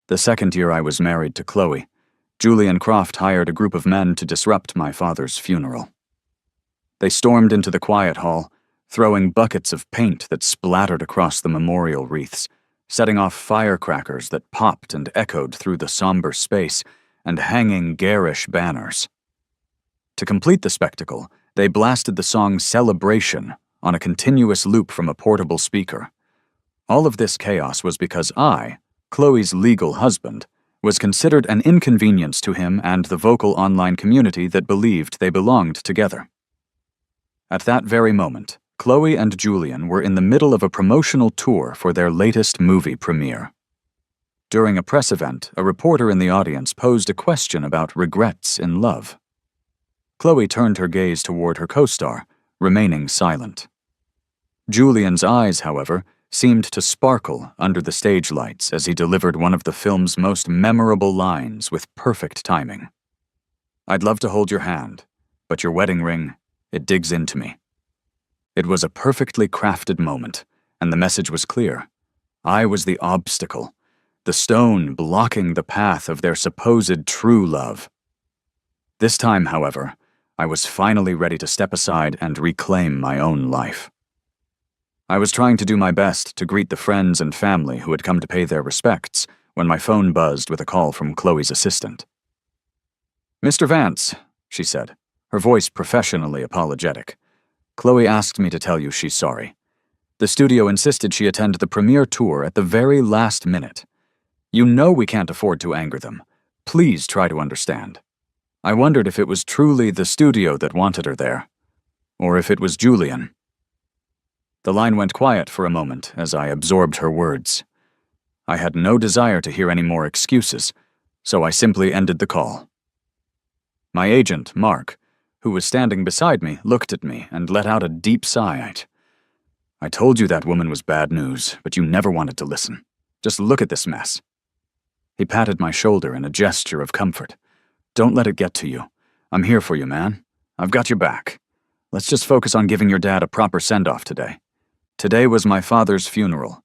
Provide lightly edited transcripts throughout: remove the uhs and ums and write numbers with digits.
The second year I was married to Chloe, Julian Croft hired a group of men to disrupt my father's funeral. They stormed into the quiet hall, throwing buckets of paint that splattered across the memorial wreaths, setting off firecrackers that popped and echoed through the somber space, and hanging garish banners. To complete the spectacle, they blasted the song Celebration on a continuous loop from a portable speaker. All of this chaos was because I, Chloe's legal husband, was considered an inconvenience to him and the vocal online community that believed they belonged together. At that very moment, Chloe and Julian were in the middle of a promotional tour for their latest movie premiere. During a press event, a reporter in the audience posed a question about regrets in love. Chloe turned her gaze toward her co-star, remaining silent. Julian's eyes, however, seemed to sparkle under the stage lights as he delivered one of the film's most memorable lines with perfect timing. "I'd love to hold your hand, but your wedding ring, it digs into me." It was a perfectly crafted moment, and the message was clear. I was the obstacle, the stone blocking the path of their supposed true love. This time, however, I was finally ready to step aside and reclaim my own life. I was trying to do my best to greet the friends and family who had come to pay their respects when my phone buzzed with a call from Chloe's assistant. "Mr. Vance," she said, her voice professionally apologetic. "Chloe asked me to tell you she's sorry. The studio insisted she attend the premiere tour at the very last minute. You know we can't afford to anger them. Please try to understand. I wondered if it was truly the studio that wanted her there, or if it was Julian." The line went quiet for a moment as I absorbed her words. I had no desire to hear any more excuses, so I simply ended the call. My agent, Mark, who was standing beside me, looked at me and let out a deep sigh. "I told you that woman was bad news, but you never wanted to listen. Just look at this mess." He patted my shoulder in a gesture of comfort. "Don't let it get to you. I'm here for you, man. I've got your back. Let's just focus on giving your dad a proper send-off today. Today was my father's funeral,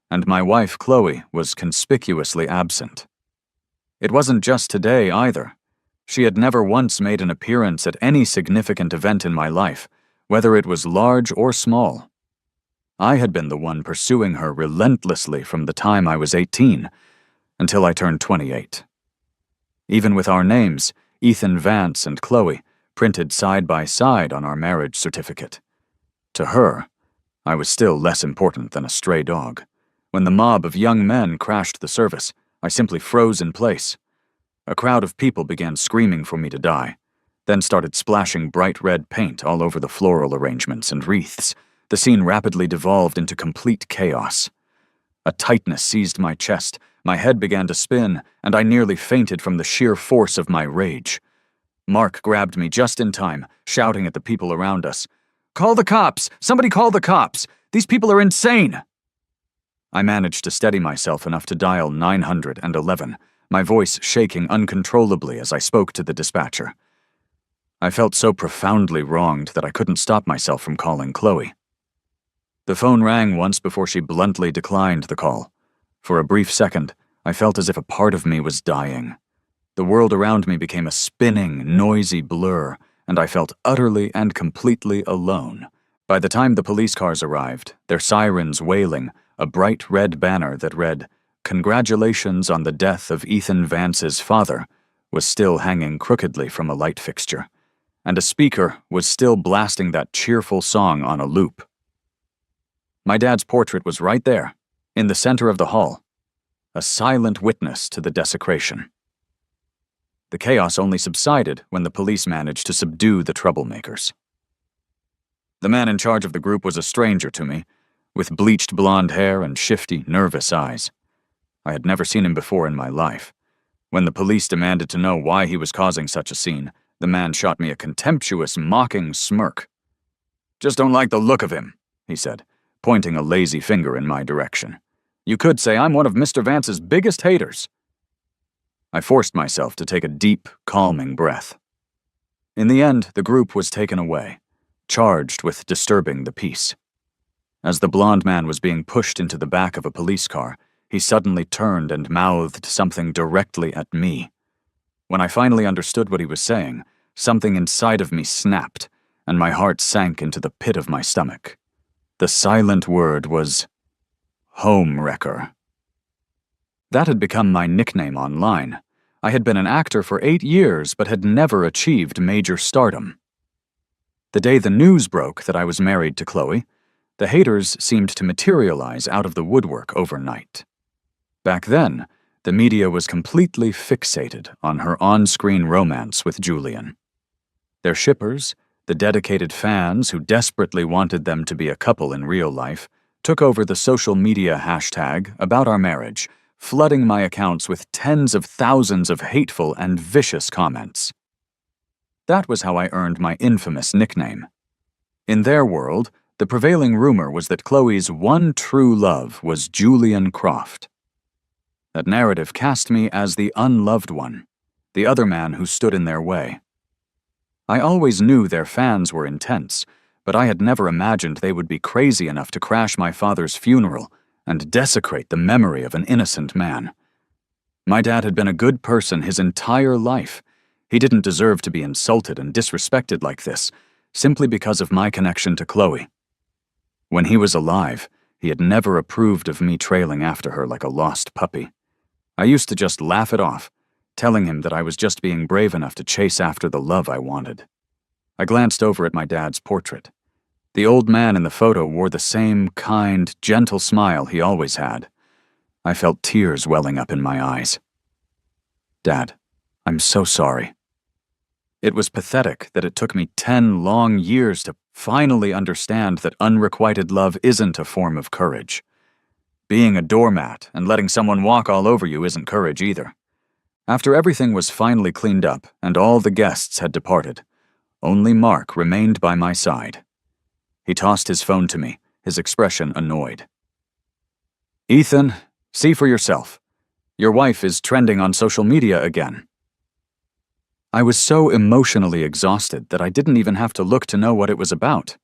and my wife, Chloe, was conspicuously absent. It wasn't just today, either. She had never once made an appearance at any significant event in my life, whether it was large or small. I had been the one pursuing her relentlessly from the time I was 18, until I turned 28. Even with our names, Ethan Vance and Chloe, printed side by side on our marriage certificate. To her, I was still less important than a stray dog. When the mob of young men crashed the service, I simply froze in place. A crowd of people began screaming for me to die, then started splashing bright red paint all over the floral arrangements and wreaths. The scene rapidly devolved into complete chaos. A tightness seized my chest, my head began to spin, and I nearly fainted from the sheer force of my rage. Mark grabbed me just in time, shouting at the people around us, "Call the cops! Somebody call the cops! These people are insane!" I managed to steady myself enough to dial 911, my voice shaking uncontrollably as I spoke to the dispatcher. I felt so profoundly wronged that I couldn't stop myself from calling Chloe. The phone rang once before she bluntly declined the call. For a brief second, I felt as if a part of me was dying. The world around me became a spinning, noisy blur, and I felt utterly and completely alone. By the time the police cars arrived, their sirens wailing, a bright red banner that read, "Congratulations on the death of Ethan Vance's father," was still hanging crookedly from a light fixture, and a speaker was still blasting that cheerful song on a loop. My dad's portrait was right there, in the center of the hall, a silent witness to the desecration. The chaos only subsided when the police managed to subdue the troublemakers. The man in charge of the group was a stranger to me, with bleached blonde hair and shifty, nervous eyes. I had never seen him before in my life. When the police demanded to know why he was causing such a scene, the man shot me a contemptuous, mocking smirk. "Just don't like the look of him," he said, pointing a lazy finger in my direction. "You could say I'm one of Mr. Vance's biggest haters." I forced myself to take a deep, calming breath. In the end, the group was taken away, charged with disturbing the peace. As the blonde man was being pushed into the back of a police car, he suddenly turned and mouthed something directly at me. When I finally understood what he was saying, something inside of me snapped, and my heart sank into the pit of my stomach. The silent word was home wrecker. That had become my nickname online. I had been an actor for 8 years, but had never achieved major stardom. The day the news broke that I was married to Chloe, the haters seemed to materialize out of the woodwork overnight. Back then, the media was completely fixated on her on-screen romance with Julian. Their shippers, the dedicated fans who desperately wanted them to be a couple in real life, took over the social media hashtag about our marriage, flooding my accounts with tens of thousands of hateful and vicious comments. That was how I earned my infamous nickname. In their world, the prevailing rumor was that Chloe's one true love was Julian Croft. That narrative cast me as the unloved one, the other man who stood in their way. I always knew their fans were intense, but I had never imagined they would be crazy enough to crash my father's funeral and desecrate the memory of an innocent man. My dad had been a good person his entire life. He didn't deserve to be insulted and disrespected like this, simply because of my connection to Chloe. When he was alive, he had never approved of me trailing after her like a lost puppy. I used to just laugh it off, telling him that I was just being brave enough to chase after the love I wanted. I glanced over at my dad's portrait. The old man in the photo wore the same kind, gentle smile he always had. I felt tears welling up in my eyes. Dad, I'm so sorry. It was pathetic that it took me 10 long years to finally understand that unrequited love isn't a form of courage. Being a doormat and letting someone walk all over you isn't courage either. After everything was finally cleaned up and all the guests had departed, only Mark remained by my side. He tossed his phone to me, his expression annoyed. Ethan, see for yourself. Your wife is trending on social media again. I was so emotionally exhausted that I didn't even have to look to know what it was about.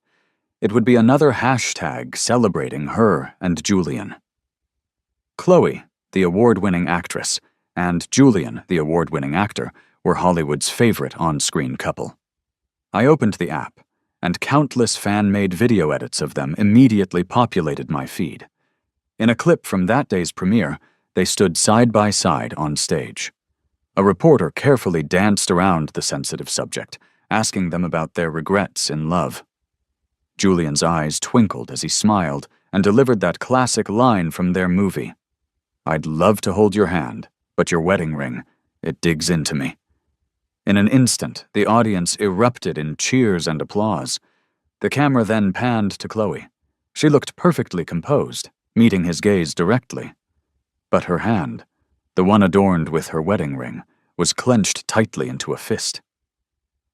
It would be another hashtag celebrating her and Julian. Chloe, the award-winning actress, and Julian, the award-winning actor, were Hollywood's favorite on-screen couple. I opened the app, and countless fan-made video edits of them immediately populated my feed. In a clip from that day's premiere, they stood side by side on stage. A reporter carefully danced around the sensitive subject, asking them about their regrets in love. Julian's eyes twinkled as he smiled and delivered that classic line from their movie. I'd love to hold your hand, but your wedding ring, it digs into me. In an instant, the audience erupted in cheers and applause. The camera then panned to Chloe. She looked perfectly composed, meeting his gaze directly. But her hand, the one adorned with her wedding ring, was clenched tightly into a fist.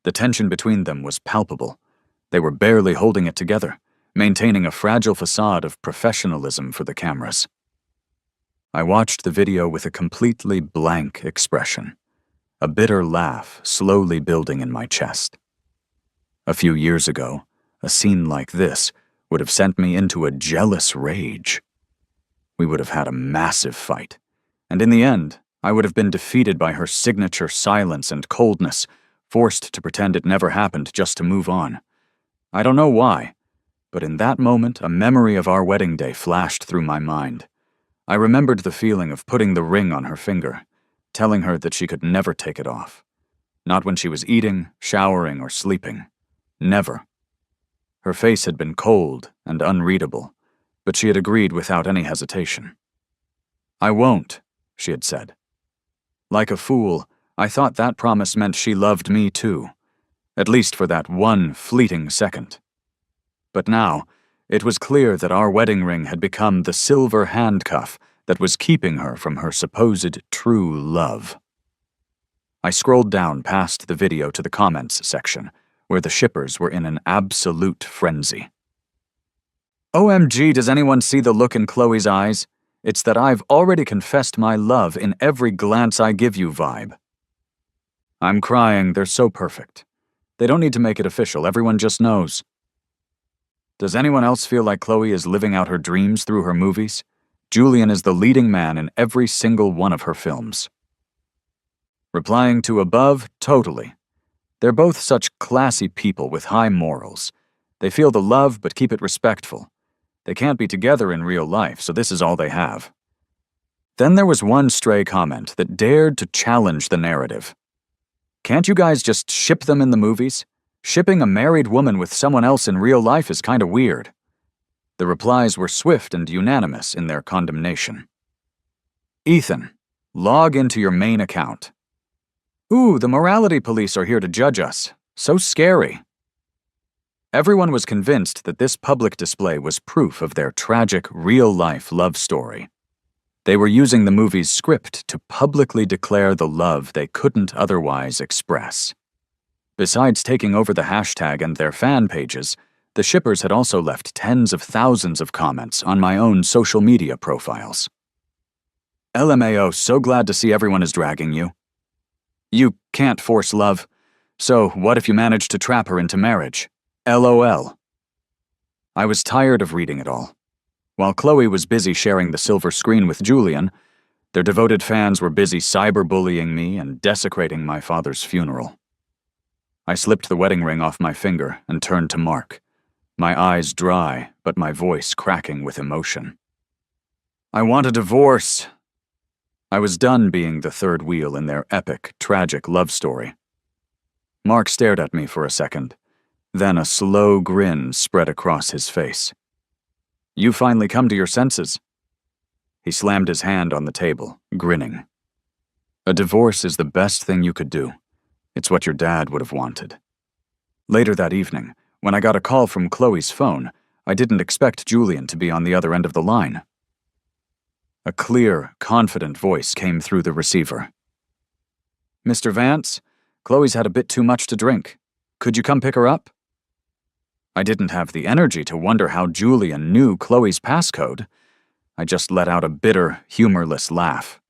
The tension between them was palpable. They were barely holding it together, maintaining a fragile facade of professionalism for the cameras. I watched the video with a completely blank expression, a bitter laugh slowly building in my chest. A few years ago, a scene like this would have sent me into a jealous rage. We would have had a massive fight, and in the end, I would have been defeated by her signature silence and coldness, forced to pretend it never happened just to move on. I don't know why, but in that moment, a memory of our wedding day flashed through my mind. I remembered the feeling of putting the ring on her finger, telling her that she could never take it off. Not when she was eating, showering, or sleeping. Never. Her face had been cold and unreadable, but she had agreed without any hesitation. I won't, she had said. Like a fool, I thought that promise meant she loved me too, at least for that one fleeting second. But now, it was clear that our wedding ring had become the silver handcuff that was keeping her from her supposed true love. I scrolled down past the video to the comments section, where the shippers were in an absolute frenzy. OMG, does anyone see the look in Chloe's eyes? It's that I've already confessed my love in every glance I give you vibe. I'm crying, they're so perfect. They don't need to make it official, everyone just knows. Does anyone else feel like Chloe is living out her dreams through her movies? Julian is the leading man in every single one of her films. Replying to above, totally. They're both such classy people with high morals. They feel the love but keep it respectful. They can't be together in real life, so this is all they have. Then there was one stray comment that dared to challenge the narrative. Can't you guys just ship them in the movies? Shipping a married woman with someone else in real life is kinda weird. The replies were swift and unanimous in their condemnation. Ethan, log into your main account. Ooh, the morality police are here to judge us. So scary. Everyone was convinced that this public display was proof of their tragic, real-life love story. They were using the movie's script to publicly declare the love they couldn't otherwise express. Besides taking over the hashtag and their fan pages, the shippers had also left tens of thousands of comments on my own social media profiles. LMAO, so glad to see everyone is dragging you. You can't force love, so what if you managed to trap her into marriage? LOL. I was tired of reading it all. While Chloe was busy sharing the silver screen with Julian, their devoted fans were busy cyberbullying me and desecrating my father's funeral. I slipped the wedding ring off my finger and turned to Mark, my eyes dry but my voice cracking with emotion. I want a divorce. I was done being the third wheel in their epic, tragic love story. Mark stared at me for a second. Then a slow grin spread across his face. You finally come to your senses. He slammed his hand on the table, grinning. A divorce is the best thing you could do. It's what your dad would have wanted. Later that evening, when I got a call from Chloe's phone, I didn't expect Julian to be on the other end of the line. A clear, confident voice came through the receiver. Mr. Vance, Chloe's had a bit too much to drink. Could you come pick her up? I didn't have the energy to wonder how Julian knew Chloe's passcode. I just let out a bitter, humorless laugh.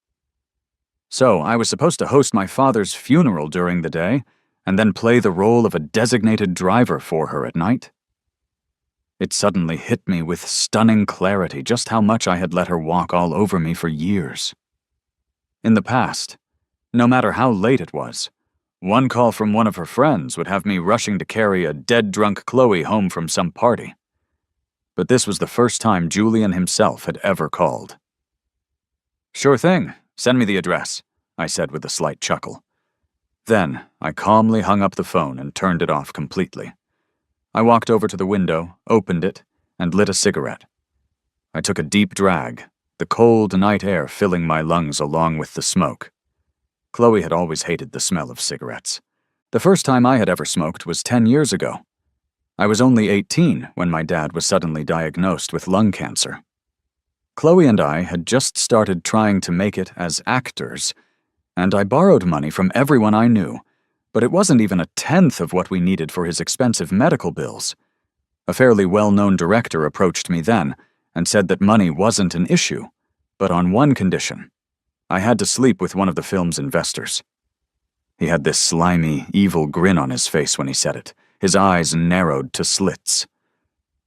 So I was supposed to host my father's funeral during the day, and then play the role of a designated driver for her at night? It suddenly hit me with stunning clarity just how much I had let her walk all over me for years. In the past, no matter how late it was, one call from one of her friends would have me rushing to carry a dead-drunk Chloe home from some party. But this was the first time Julian himself had ever called. Sure thing, send me the address, I said with a slight chuckle. Then, I calmly hung up the phone and turned it off completely. I walked over to the window, opened it, and lit a cigarette. I took a deep drag, the cold night air filling my lungs along with the smoke. Chloe had always hated the smell of cigarettes. The first time I had ever smoked was 10 years ago. I was only 18 when my dad was suddenly diagnosed with lung cancer. Chloe and I had just started trying to make it as actors, and I borrowed money from everyone I knew, but it wasn't even a tenth of what we needed for his expensive medical bills. A fairly well-known director approached me then and said that money wasn't an issue, but on one condition. I had to sleep with one of the film's investors. He had this slimy, evil grin on his face when he said it, his eyes narrowed to slits.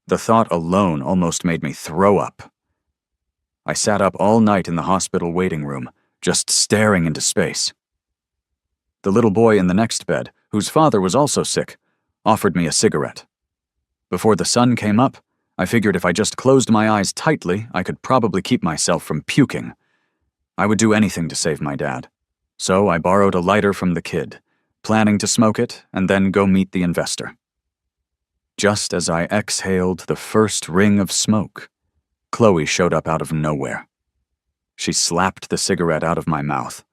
The thought alone almost made me throw up. I sat up all night in the hospital waiting room, just staring into space. The little boy in the next bed, whose father was also sick, offered me a cigarette. Before the sun came up, I figured if I just closed my eyes tightly, I could probably keep myself from puking. I would do anything to save my dad. So I borrowed a lighter from the kid, planning to smoke it and then go meet the investor. Just as I exhaled the first ring of smoke, Chloe showed up out of nowhere. She slapped the cigarette out of my mouth,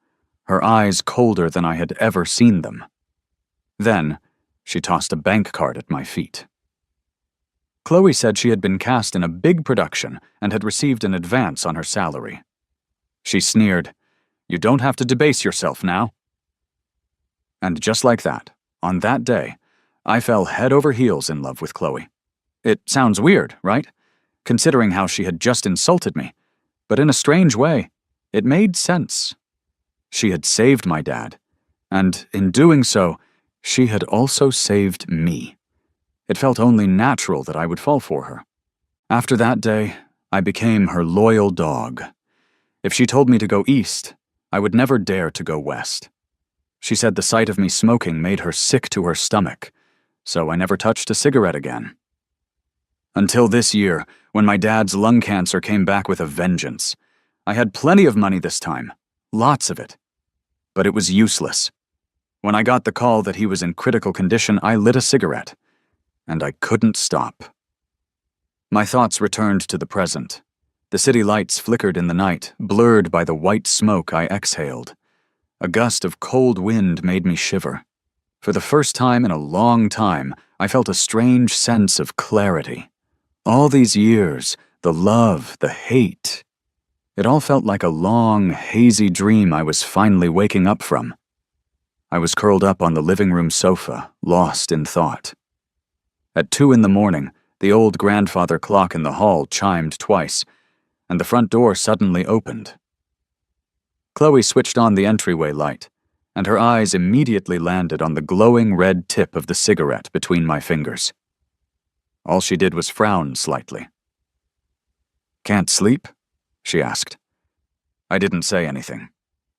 her eyes colder than I had ever seen them. Then, she tossed a bank card at my feet. Chloe said she had been cast in a big production and had received an advance on her salary. She sneered, "You don't have to debase yourself now." And just like that, on that day, I fell head over heels in love with Chloe. It sounds weird, right? Considering how she had just insulted me. But in a strange way, it made sense. She had saved my dad, and in doing so, she had also saved me. It felt only natural that I would fall for her. After that day, I became her loyal dog. If she told me to go east, I would never dare to go west. She said the sight of me smoking made her sick to her stomach, so I never touched a cigarette again. Until this year, when my dad's lung cancer came back with a vengeance. I had plenty of money this time, lots of it. But it was useless. When I got the call that he was in critical condition, I lit a cigarette, and I couldn't stop. My thoughts returned to the present. The city lights flickered in the night, blurred by the white smoke I exhaled. A gust of cold wind made me shiver. For the first time in a long time, I felt a strange sense of clarity. All these years, the love, the hate, it all felt like a long, hazy dream I was finally waking up from. I was curled up on the living room sofa, lost in thought. At 2 a.m, the old grandfather clock in the hall chimed twice, and the front door suddenly opened. Chloe switched on the entryway light, and her eyes immediately landed on the glowing red tip of the cigarette between my fingers. All she did was frown slightly. "Can't sleep?" she asked. I didn't say anything.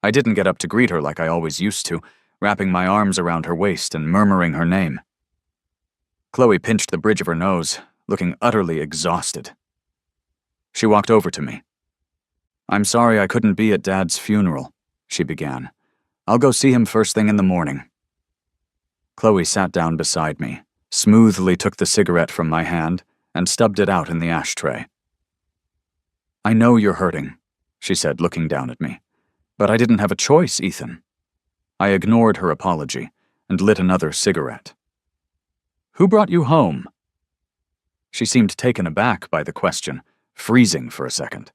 I didn't get up to greet her like I always used to, wrapping my arms around her waist and murmuring her name. Chloe pinched the bridge of her nose, looking utterly exhausted. She walked over to me. "I'm sorry I couldn't be at Dad's funeral," she began. "I'll go see him first thing in the morning." Chloe sat down beside me, smoothly took the cigarette from my hand, and stubbed it out in the ashtray. "I know you're hurting," she said, looking down at me. "But I didn't have a choice, Ethan." I ignored her apology and lit another cigarette. "Who brought you home?" She seemed taken aback by the question, freezing for a second.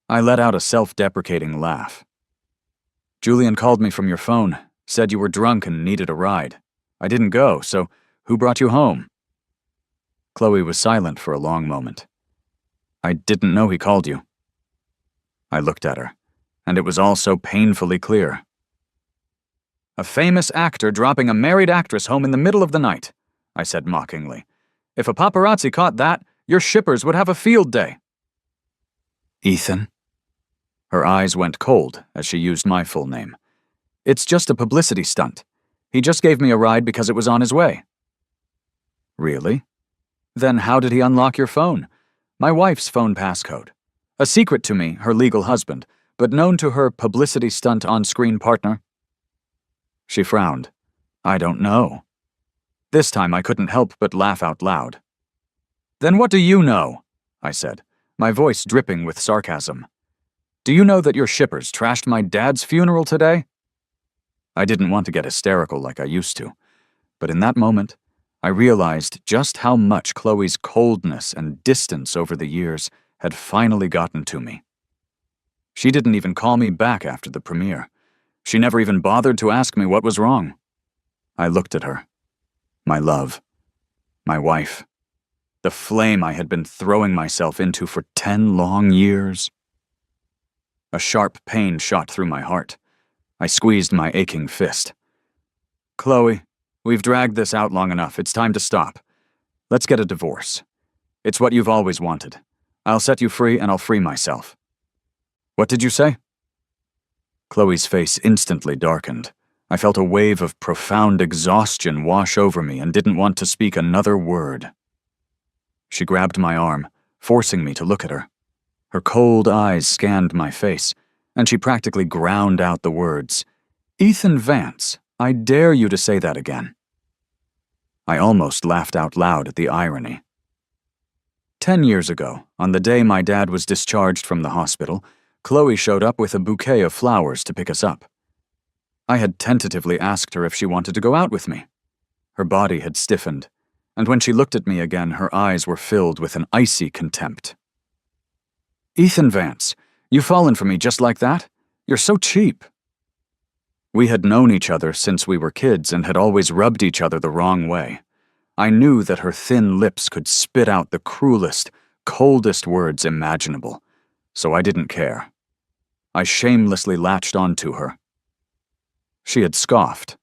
I let out a self-deprecating laugh. "Julian called me from your phone, said you were drunk and needed a ride. I didn't go, so who brought you home?" Chloe was silent for a long moment. "I didn't know he called you." I looked at her, and it was all so painfully clear. "A famous actor dropping a married actress home in the middle of the night," I said mockingly. "If a paparazzi caught that, your shippers would have a field day." "Ethan?" Her eyes went cold as she used my full name. "It's just a publicity stunt. He just gave me a ride because it was on his way." "Really? Then how did he unlock your phone? My wife's phone passcode. A secret to me, her legal husband, but known to her publicity stunt on-screen partner." She frowned. "I don't know." This time I couldn't help but laugh out loud. "Then what do you know?" I said, my voice dripping with sarcasm. "Do you know that your shippers trashed my dad's funeral today?" I didn't want to get hysterical like I used to, but in that moment, I realized just how much Chloe's coldness and distance over the years had finally gotten to me. She didn't even call me back after the premiere. She never even bothered to ask me what was wrong. I looked at her. My love. My wife. The flame I had been throwing myself into for 10 long years. A sharp pain shot through my heart. I squeezed my aching fist. "Chloe, we've dragged this out long enough. It's time to stop. Let's get a divorce. It's what you've always wanted. I'll set you free and I'll free myself." "What did you say?" Chloe's face instantly darkened. I felt a wave of profound exhaustion wash over me and didn't want to speak another word. She grabbed my arm, forcing me to look at her. Her cold eyes scanned my face, and she practically ground out the words, "Ethan Vance, I dare you to say that again." I almost laughed out loud at the irony. 10 years ago, on the day my dad was discharged from the hospital, Chloe showed up with a bouquet of flowers to pick us up. I had tentatively asked her if she wanted to go out with me. Her body had stiffened, and when she looked at me again, her eyes were filled with an icy contempt. "Ethan Vance, you've fallen for me just like that? You're so cheap." We had known each other since we were kids and had always rubbed each other the wrong way. I knew that her thin lips could spit out the cruelest, coldest words imaginable, so I didn't care. I shamelessly latched onto her. She had scoffed.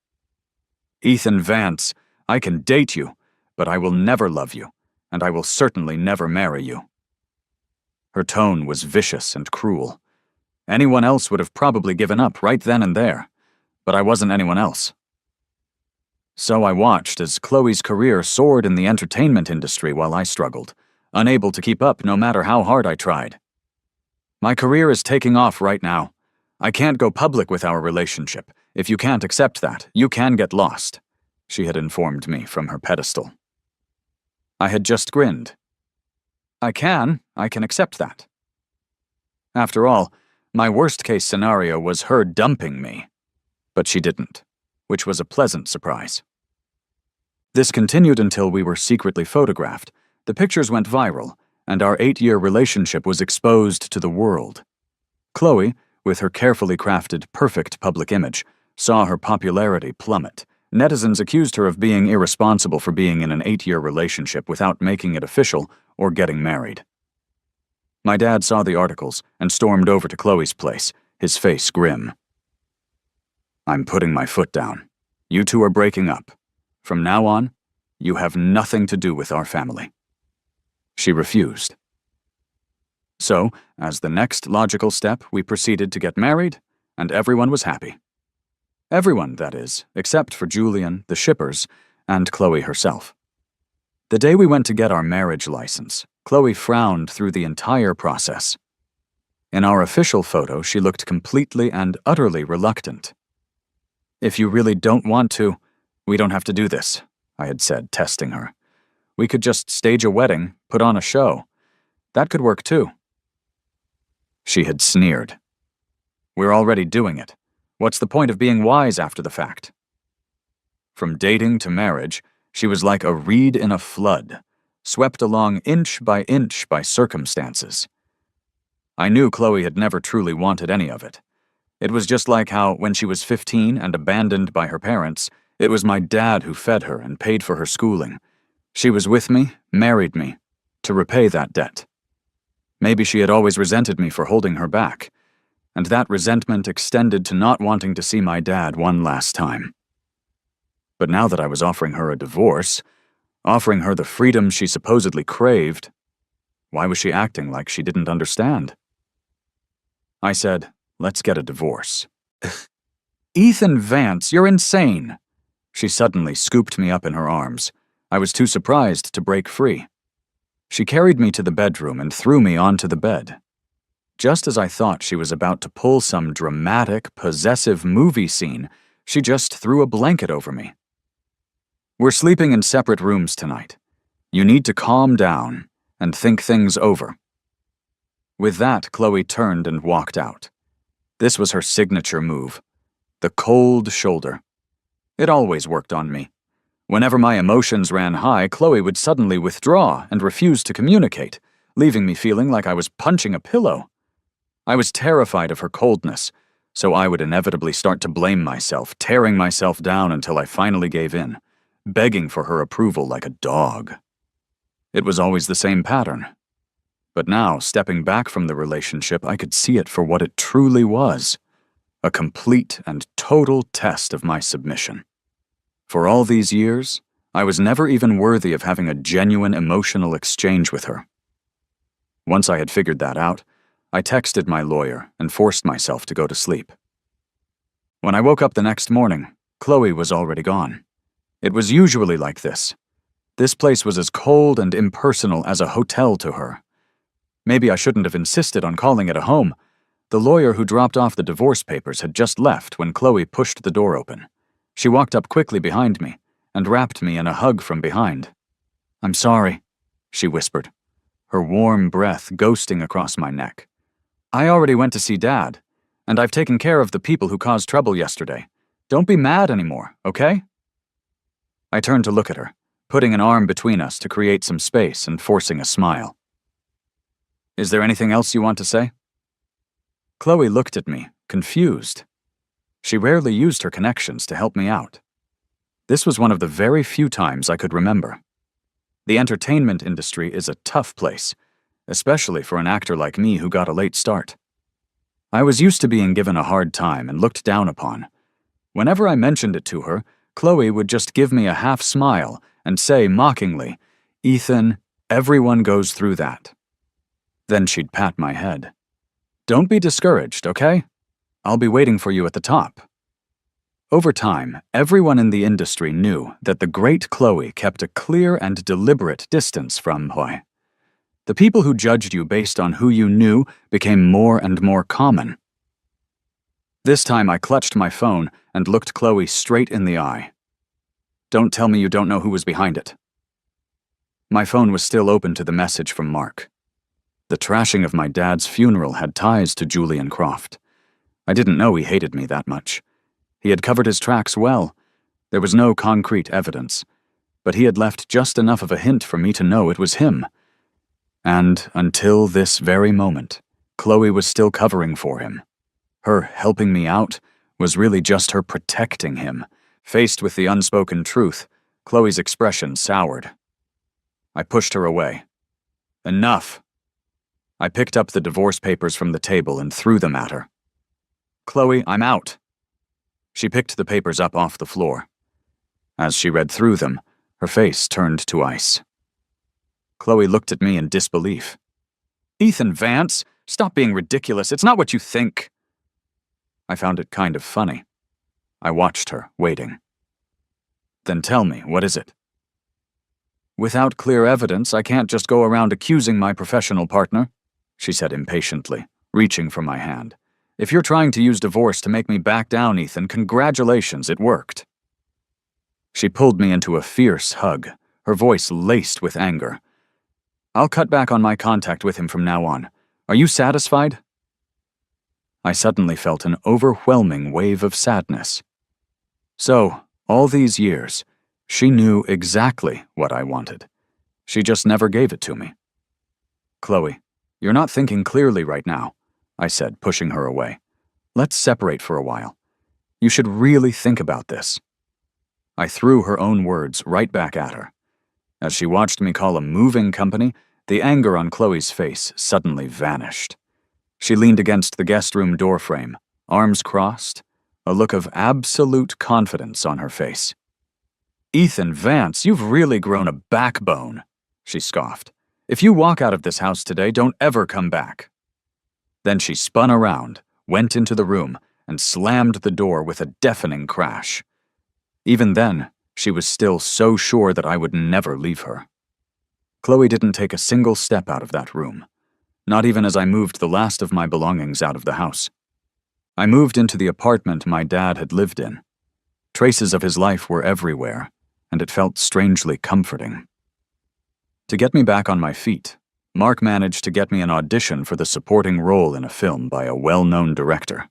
"Ethan Vance, I can date you, but I will never love you, and I will certainly never marry you." Her tone was vicious and cruel. Anyone else would have probably given up right then and there, but I wasn't anyone else. So I watched as Chloe's career soared in the entertainment industry while I struggled, unable to keep up no matter how hard I tried. My career is taking off right now. I can't go public with our relationship. If you can't accept that, you can get lost, she had informed me from her pedestal. I had just grinned. I can accept that. After all, my worst-case scenario was her dumping me. But she didn't, which was a pleasant surprise. This continued until we were secretly photographed. The pictures went viral, and our 8-year relationship was exposed to the world. Chloe, with her carefully crafted, perfect public image, saw her popularity plummet. Netizens accused her of being irresponsible for being in an 8-year relationship without making it official or getting married. My dad saw the articles and stormed over to Chloe's place, his face grim. I'm putting my foot down. You two are breaking up. From now on, you have nothing to do with our family. She refused. So, as the next logical step, we proceeded to get married, and everyone was happy. Everyone, that is, except for Julian, the shippers, and Chloe herself. The day we went to get our marriage license, Chloe frowned through the entire process. In our official photo, she looked completely and utterly reluctant. If you really don't want to, we don't have to do this, I had said, testing her. We could just stage a wedding, put on a show. That could work too. She had sneered. We're already doing it. What's the point of being wise after the fact? From dating to marriage, she was like a reed in a flood, swept along inch by circumstances. I knew Chloe had never truly wanted any of it. It was just like how, when she was 15 and abandoned by her parents, it was my dad who fed her and paid for her schooling. She was with me, married me, to repay that debt. Maybe she had always resented me for holding her back, and that resentment extended to not wanting to see my dad one last time. But now that I was offering her a divorce, offering her the freedom she supposedly craved, why was she acting like she didn't understand? I said, let's get a divorce. Ethan Vance, you're insane. She suddenly scooped me up in her arms. I was too surprised to break free. She carried me to the bedroom and threw me onto the bed. Just as I thought she was about to pull some dramatic, possessive movie scene, she just threw a blanket over me. We're sleeping in separate rooms tonight. You need to calm down and think things over. With that, Chloe turned and walked out. This was her signature move, the cold shoulder. It always worked on me. Whenever my emotions ran high, Chloe would suddenly withdraw and refuse to communicate, leaving me feeling like I was punching a pillow. I was terrified of her coldness, so I would inevitably start to blame myself, tearing myself down until I finally gave in, begging for her approval like a dog. It was always the same pattern. But now, stepping back from the relationship, I could see it for what it truly was, a complete and total test of my submission. For all these years, I was never even worthy of having a genuine emotional exchange with her. Once I had figured that out, I texted my lawyer and forced myself to go to sleep. When I woke up the next morning, Chloe was already gone. It was usually like this. This place was as cold and impersonal as a hotel to her. Maybe I shouldn't have insisted on calling it a home. The lawyer who dropped off the divorce papers had just left when Chloe pushed the door open. She walked up quickly behind me and wrapped me in a hug from behind. I'm sorry, she whispered, her warm breath ghosting across my neck. I already went to see Dad, and I've taken care of the people who caused trouble yesterday. Don't be mad anymore, okay? I turned to look at her, putting an arm between us to create some space and forcing a smile. Is there anything else you want to say? Chloe looked at me, confused. She rarely used her connections to help me out. This was one of the very few times I could remember. The entertainment industry is a tough place, especially for an actor like me who got a late start. I was used to being given a hard time and looked down upon. Whenever I mentioned it to her, Chloe would just give me a half smile and say mockingly, "Ethan, everyone goes through that." Then she'd pat my head. "Don't be discouraged, okay? I'll be waiting for you at the top." Over time, everyone in the industry knew that the great Chloe kept a clear and deliberate distance from Hui. The people who judged you based on who you knew became more and more common. This time I clutched my phone and looked Chloe straight in the eye. "Don't tell me you don't know who was behind it." My phone was still open to the message from Mark. The trashing of my dad's funeral had ties to Julian Croft. I didn't know he hated me that much. He had covered his tracks well. There was no concrete evidence, but he had left just enough of a hint for me to know it was him. And until this very moment, Chloe was still covering for him. Her helping me out was really just her protecting him. Faced with the unspoken truth, Chloe's expression soured. I pushed her away. "Enough." I picked up the divorce papers from the table and threw them at her. "Chloe, I'm out." She picked the papers up off the floor. As she read through them, her face turned to ice. Chloe looked at me in disbelief. "Ethan Vance, stop being ridiculous. It's not what you think." I found it kind of funny. I watched her, waiting. "Then tell me, what is it?" "Without clear evidence, I can't just go around accusing my professional partner," she said impatiently, reaching for my hand. "If you're trying to use divorce to make me back down, Ethan, congratulations, it worked." She pulled me into a fierce hug, her voice laced with anger. "I'll cut back on my contact with him from now on. Are you satisfied?" I suddenly felt an overwhelming wave of sadness. So, all these years, she knew exactly what I wanted. She just never gave it to me. "Chloe, you're not thinking clearly right now," I said, pushing her away. "Let's separate for a while. You should really think about this." I threw her own words right back at her. As she watched me call a moving company, the anger on Chloe's face suddenly vanished. She leaned against the guest room doorframe, arms crossed, a look of absolute confidence on her face. "Ethan Vance, you've really grown a backbone," she scoffed. "If you walk out of this house today, don't ever come back." Then she spun around, went into the room, and slammed the door with a deafening crash. Even then, she was still so sure that I would never leave her. Chloe didn't take a single step out of that room, not even as I moved the last of my belongings out of the house. I moved into the apartment my dad had lived in. Traces of his life were everywhere, and it felt strangely comforting. To get me back on my feet, Mark managed to get me an audition for the supporting role in a film by a well-known director.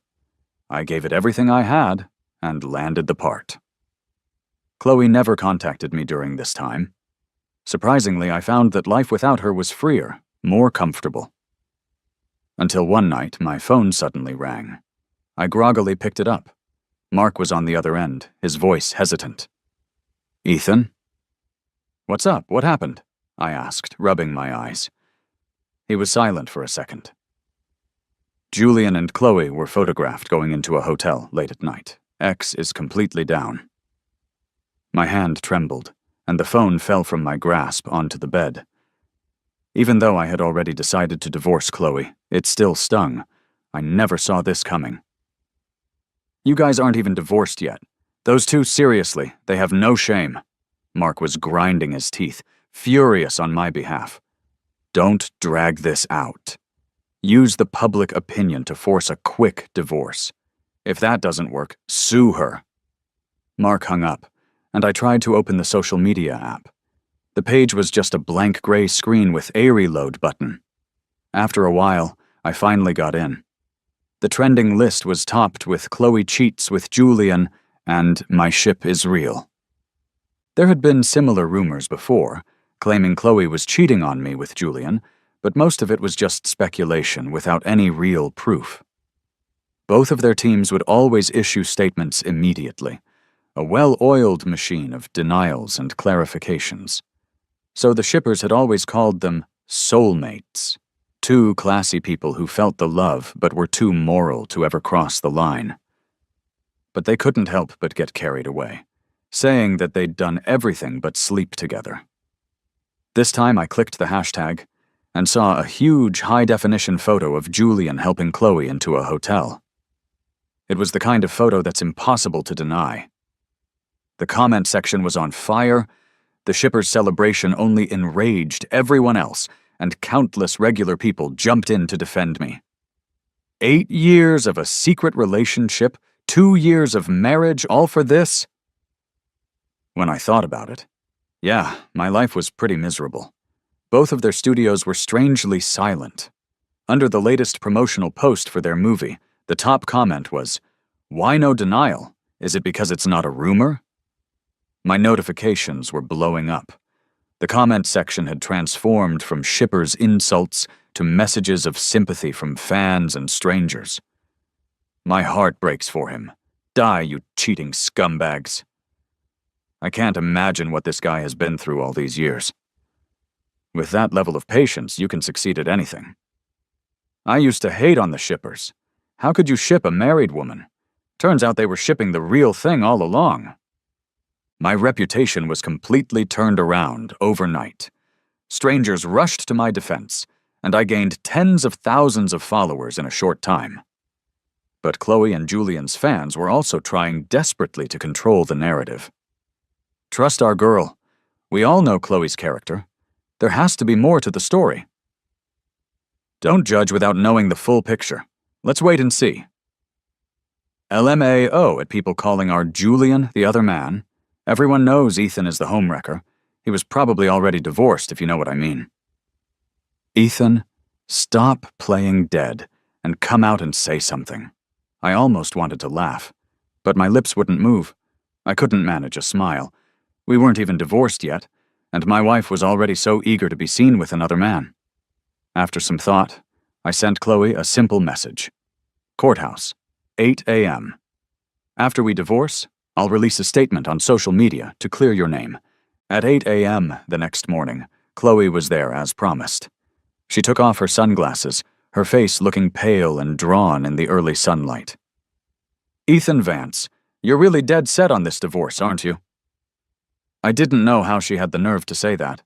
I gave it everything I had and landed the part. Chloe never contacted me during this time. Surprisingly, I found that life without her was freer, more comfortable. Until one night, my phone suddenly rang. I groggily picked it up. Mark was on the other end, his voice hesitant. "Ethan?" "What's up? What happened?" I asked, rubbing my eyes. He was silent for a second. "Julian and Chloe were photographed going into a hotel late at night. X is completely down." My hand trembled, and the phone fell from my grasp onto the bed. Even though I had already decided to divorce Chloe, it still stung. I never saw this coming. "You guys aren't even divorced yet. Those two, seriously, they have no shame." Mark was grinding his teeth, furious on my behalf. "Don't drag this out. Use the public opinion to force a quick divorce. If that doesn't work, sue her." Mark hung up, and I tried to open the social media app. The page was just a blank gray screen with a reload button. After a while, I finally got in. The trending list was topped with "Chloe cheats with Julian" and "My ship is real." There had been similar rumors before, claiming Chloe was cheating on me with Julian, but most of it was just speculation without any real proof. Both of their teams would always issue statements immediately, a well-oiled machine of denials and clarifications. So the shippers had always called them soulmates, two classy people who felt the love but were too moral to ever cross the line. But they couldn't help but get carried away, saying that they'd done everything but sleep together. This time I clicked the hashtag, and saw a huge high-definition photo of Julian helping Chloe into a hotel. It was the kind of photo that's impossible to deny. The comment section was on fire, the shippers' celebration only enraged everyone else, and countless regular people jumped in to defend me. 8 years of a secret relationship, 2 years of marriage, all for this? When I thought about it, yeah, my life was pretty miserable. Both of their studios were strangely silent. Under the latest promotional post for their movie, the top comment was, "Why no denial? Is it because it's not a rumor?" My notifications were blowing up. The comment section had transformed from shippers' insults to messages of sympathy from fans and strangers. My heart breaks for him. Die, you cheating scumbags. I can't imagine what this guy has been through all these years. With that level of patience, you can succeed at anything. I used to hate on the shippers. How could you ship a married woman? Turns out they were shipping the real thing all along. My reputation was completely turned around overnight. Strangers rushed to my defense, and I gained tens of thousands of followers in a short time. But Chloe and Julian's fans were also trying desperately to control the narrative. Trust our girl. We all know Chloe's character. There has to be more to the story. Don't judge without knowing the full picture. Let's wait and see. LMAO at people calling our Julian the other man. Everyone knows Ethan is the homewrecker. He was probably already divorced, if you know what I mean. Ethan, stop playing dead and come out and say something. I almost wanted to laugh, but my lips wouldn't move. I couldn't manage a smile. We weren't even divorced yet, and my wife was already so eager to be seen with another man. After some thought, I sent Chloe a simple message. Courthouse, 8 a.m. After we divorce, I'll release a statement on social media to clear your name. At 8 a.m. the next morning, Chloe was there as promised. She took off her sunglasses, her face looking pale and drawn in the early sunlight. Ethan Vance, you're really dead set on this divorce, aren't you? I didn't know how she had the nerve to say that.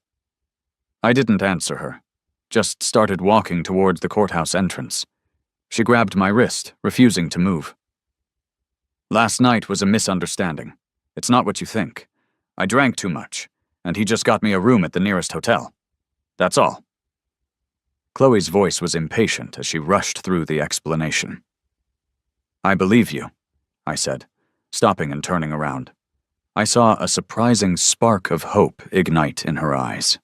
I didn't answer her, just started walking towards the courthouse entrance. She grabbed my wrist, refusing to move. Last night was a misunderstanding. It's not what you think. I drank too much, and he just got me a room at the nearest hotel. That's all. Chloe's voice was impatient as she rushed through the explanation. I believe you, I said, stopping and turning around. I saw a surprising spark of hope ignite in her eyes.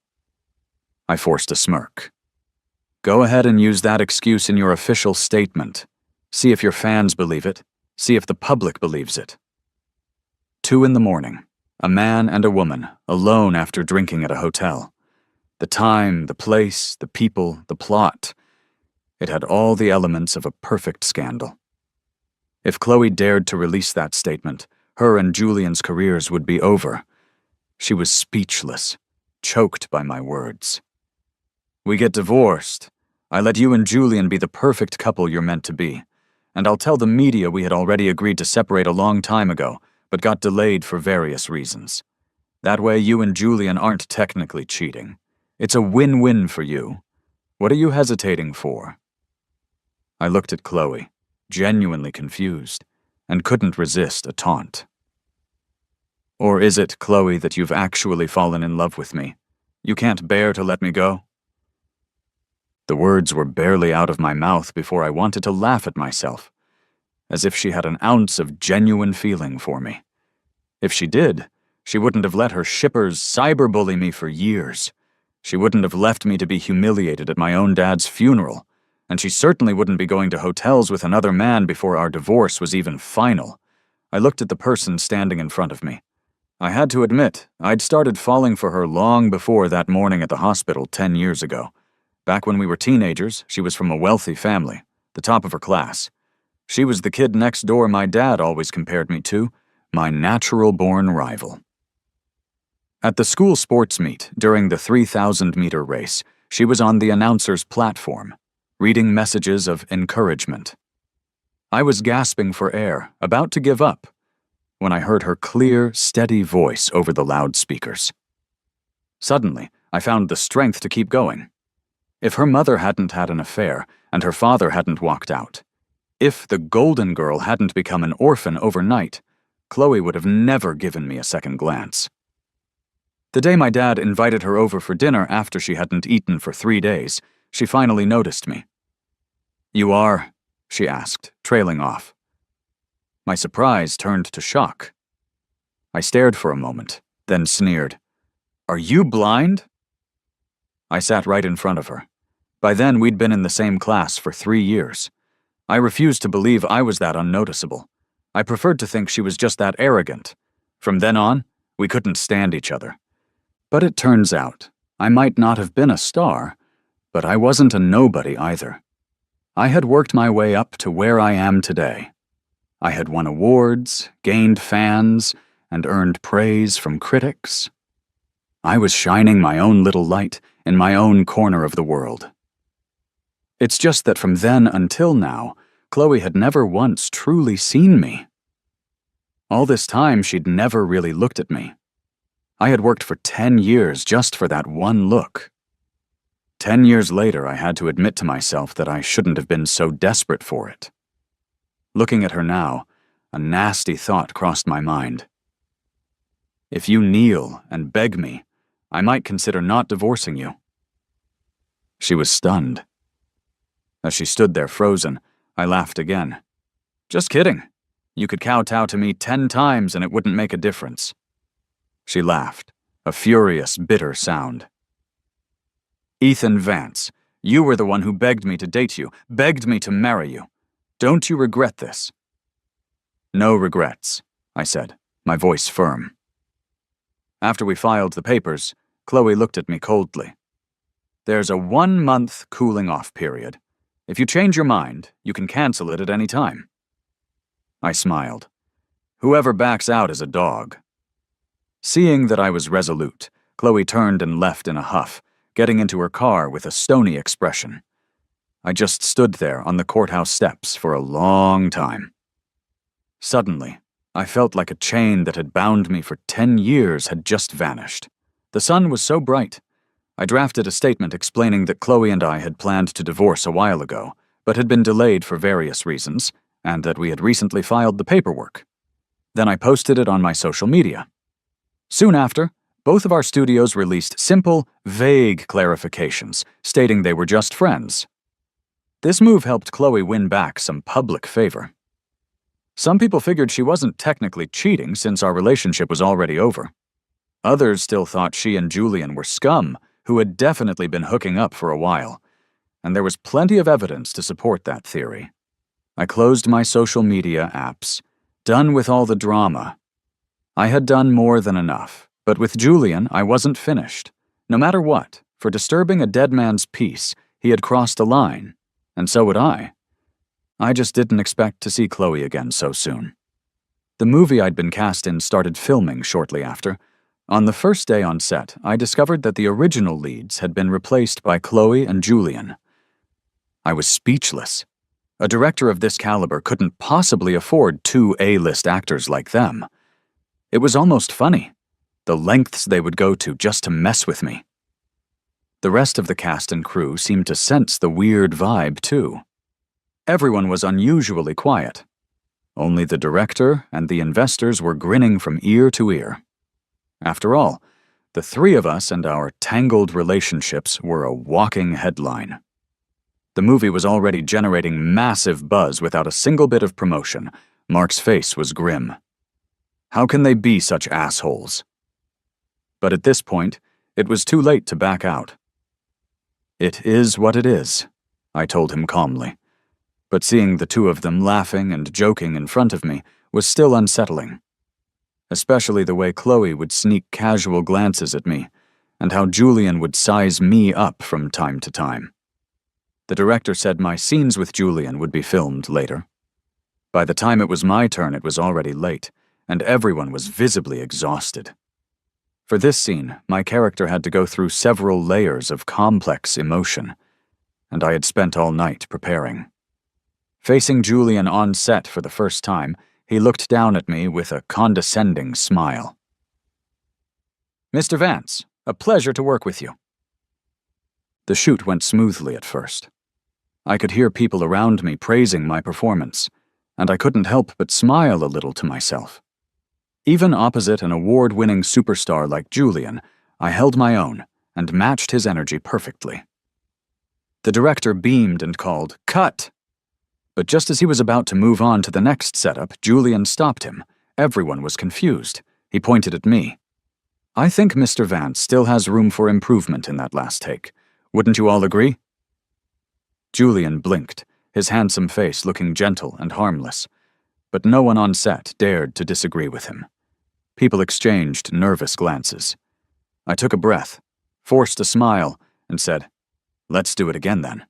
I forced a smirk. Go ahead and use that excuse in your official statement. See if your fans believe it. See if the public believes it. 2 a.m, a man and a woman, alone after drinking at a hotel. The time, the place, the people, the plot. It had all the elements of a perfect scandal. If Chloe dared to release that statement, her and Julian's careers would be over. She was speechless, choked by my words. We get divorced. I let you and Julian be the perfect couple you're meant to be. And I'll tell the media we had already agreed to separate a long time ago, but got delayed for various reasons. That way you and Julian aren't technically cheating. It's a win-win for you. What are you hesitating for? I looked at Chloe, genuinely confused, and couldn't resist a taunt. Or is it, Chloe, that you've actually fallen in love with me? You can't bear to let me go? The words were barely out of my mouth before I wanted to laugh at myself, as if she had an ounce of genuine feeling for me. If she did, she wouldn't have let her shippers cyberbully me for years. She wouldn't have left me to be humiliated at my own dad's funeral, and she certainly wouldn't be going to hotels with another man before our divorce was even final. I looked at the person standing in front of me. I had to admit, I'd started falling for her long before that morning at the hospital 10 years ago. Back when we were teenagers, she was from a wealthy family, the top of her class. She was the kid next door my dad always compared me to, my natural-born rival. At the school sports meet during the 3,000-meter race, she was on the announcer's platform, reading messages of encouragement. I was gasping for air, about to give up, when I heard her clear, steady voice over the loudspeakers. Suddenly, I found the strength to keep going. If her mother hadn't had an affair and her father hadn't walked out, if the golden girl hadn't become an orphan overnight, Chloe would have never given me a second glance. The day my dad invited her over for dinner after she hadn't eaten for 3 days, she finally noticed me. "You are?" she asked, trailing off. My surprise turned to shock. I stared for a moment, then sneered. "Are you blind?" I sat right in front of her. By then, we'd been in the same class for 3 years. I refused to believe I was that unnoticeable. I preferred to think she was just that arrogant. From then on, we couldn't stand each other. But it turns out, I might not have been a star, but I wasn't a nobody either. I had worked my way up to where I am today. I had won awards, gained fans, and earned praise from critics. I was shining my own little light in my own corner of the world. It's just that from then until now, Chloe had never once truly seen me. All this time, she'd never really looked at me. I had worked for 10 years just for that one look. 10 years later, I had to admit to myself that I shouldn't have been so desperate for it. Looking at her now, a nasty thought crossed my mind. If you kneel and beg me, I might consider not divorcing you. She was stunned. As she stood there frozen, I laughed again. Just kidding. You could kowtow to me 10 times and it wouldn't make a difference. She laughed, a furious, bitter sound. Ethan Vance, you were the one who begged me to date you, begged me to marry you. Don't you regret this? No regrets, I said, my voice firm. After we filed the papers, Chloe looked at me coldly. There's a 1-month cooling-off period. If you change your mind, you can cancel it at any time. I smiled. Whoever backs out is a dog. Seeing that I was resolute, Chloe turned and left in a huff, getting into her car with a stony expression. I just stood there on the courthouse steps for a long time. Suddenly, I felt like a chain that had bound me for 10 years had just vanished. The sun was so bright. I drafted a statement explaining that Chloe and I had planned to divorce a while ago, but had been delayed for various reasons, and that we had recently filed the paperwork. Then I posted it on my social media. Soon after, both of our studios released simple, vague clarifications, stating they were just friends. This move helped Chloe win back some public favor. Some people figured she wasn't technically cheating since our relationship was already over. Others still thought she and Julian were scum, who had definitely been hooking up for a while, and there was plenty of evidence to support that theory. I closed my social media apps, done with all the drama. I had done more than enough, but with Julian, I wasn't finished. No matter what, for disturbing a dead man's peace, he had crossed a line, and so would I. I just didn't expect to see Chloe again so soon. The movie I'd been cast in started filming shortly after. On the first day on set, I discovered that the original leads had been replaced by Chloe and Julian. I was speechless. A director of this caliber couldn't possibly afford 2 A-list actors like them. It was almost funny, the lengths they would go to just to mess with me. The rest of the cast and crew seemed to sense the weird vibe, too. Everyone was unusually quiet. Only the director and the investors were grinning from ear to ear. After all, the 3 of us and our tangled relationships were a walking headline. The movie was already generating massive buzz without a single bit of promotion. Mark's face was grim. How can they be such assholes? But at this point, it was too late to back out. It is what it is, I told him calmly. But seeing the 2 of them laughing and joking in front of me was still unsettling. Especially the way Chloe would sneak casual glances at me, and how Julian would size me up from time to time. The director said my scenes with Julian would be filmed later. By the time it was my turn, it was already late, and everyone was visibly exhausted. For this scene, my character had to go through several layers of complex emotion, and I had spent all night preparing. Facing Julian on set for the first time, he looked down at me with a condescending smile. "Mr. Vance, a pleasure to work with you." The shoot went smoothly at first. I could hear people around me praising my performance, and I couldn't help but smile a little to myself. Even opposite an award-winning superstar like Julian, I held my own and matched his energy perfectly. The director beamed and called, "Cut!" But just as he was about to move on to the next setup, Julian stopped him. Everyone was confused. He pointed at me. "I think Mr. Vance still has room for improvement in that last take. Wouldn't you all agree?" Julian blinked, his handsome face looking gentle and harmless, but no one on set dared to disagree with him. People exchanged nervous glances. I took a breath, forced a smile, and said, "Let's do it again then."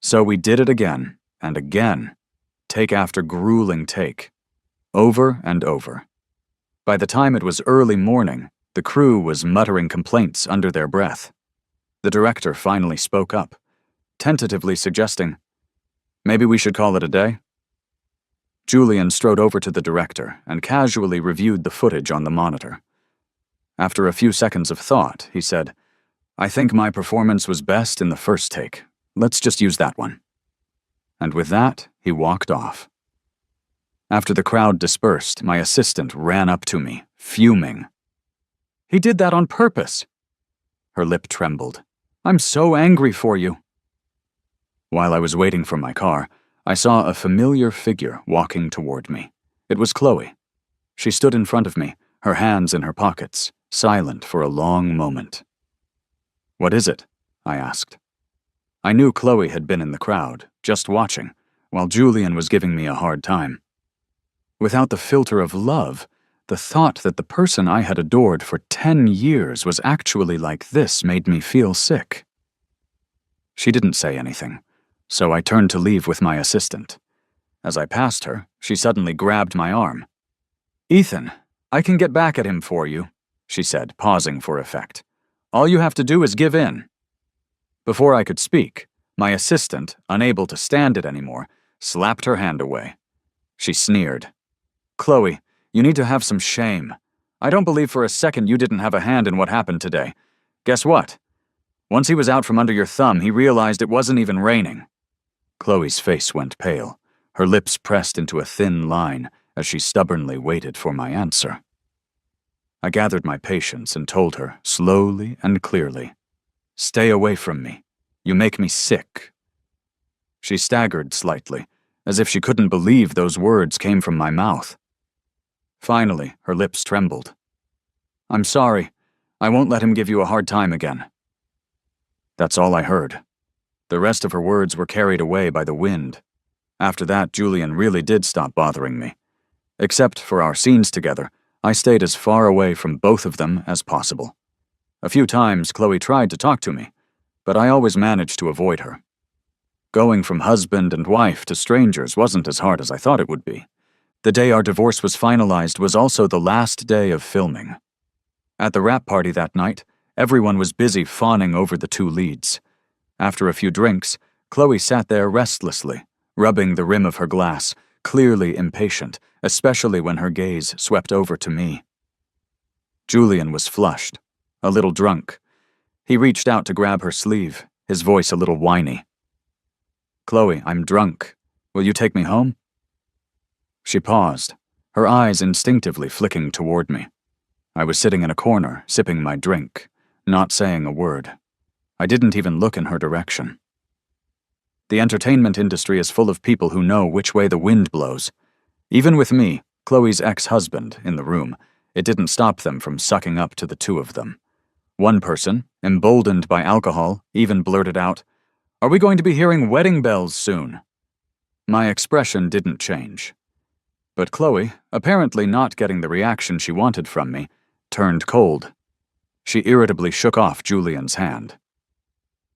So we did it again, and again, take after grueling take, over and over. By the time it was early morning, the crew was muttering complaints under their breath. The director finally spoke up, tentatively suggesting, "Maybe we should call it a day?" Julian strode over to the director and casually reviewed the footage on the monitor. After a few seconds of thought, he said, "I think my performance was best in the first take. Let's just use that one." And with that, he walked off. After the crowd dispersed, my assistant ran up to me, fuming. "He did that on purpose." Her lip trembled. "I'm so angry for you." While I was waiting for my car, I saw a familiar figure walking toward me. It was Chloe. She stood in front of me, her hands in her pockets, silent for a long moment. "What is it?" I asked. I knew Chloe had been in the crowd, just watching, while Julian was giving me a hard time. Without the filter of love, the thought that the person I had adored for 10 years was actually like this made me feel sick. She didn't say anything, so I turned to leave with my assistant. As I passed her, she suddenly grabbed my arm. "Ethan, I can get back at him for you," she said, pausing for effect. "All you have to do is give in." Before I could speak, my assistant, unable to stand it anymore, slapped her hand away. She sneered. "Chloe, you need to have some shame. I don't believe for a second you didn't have a hand in what happened today. Guess what? Once he was out from under your thumb, he realized it wasn't even raining." Chloe's face went pale, her lips pressed into a thin line as she stubbornly waited for my answer. I gathered my patience and told her, slowly and clearly, "Stay away from me. You make me sick." She staggered slightly, as if she couldn't believe those words came from my mouth. Finally, her lips trembled. "I'm sorry. I won't let him give you a hard time again." That's all I heard. The rest of her words were carried away by the wind. After that, Julian really did stop bothering me. Except for our scenes together, I stayed as far away from both of them as possible. A few times, Chloe tried to talk to me, but I always managed to avoid her. Going from husband and wife to strangers wasn't as hard as I thought it would be. The day our divorce was finalized was also the last day of filming. At the wrap party that night, everyone was busy fawning over the two leads. After a few drinks, Chloe sat there restlessly, rubbing the rim of her glass, clearly impatient, especially when her gaze swept over to me. Julian was flushed, a little drunk. He reached out to grab her sleeve, his voice a little whiny. "Chloe, I'm drunk. Will you take me home?" She paused, her eyes instinctively flicking toward me. I was sitting in a corner, sipping my drink, not saying a word. I didn't even look in her direction. The entertainment industry is full of people who know which way the wind blows. Even with me, Chloe's ex-husband, in the room, it didn't stop them from sucking up to the two of them. One person, emboldened by alcohol, even blurted out, "Are we going to be hearing wedding bells soon?" My expression didn't change. But Chloe, apparently not getting the reaction she wanted from me, turned cold. She irritably shook off Julian's hand.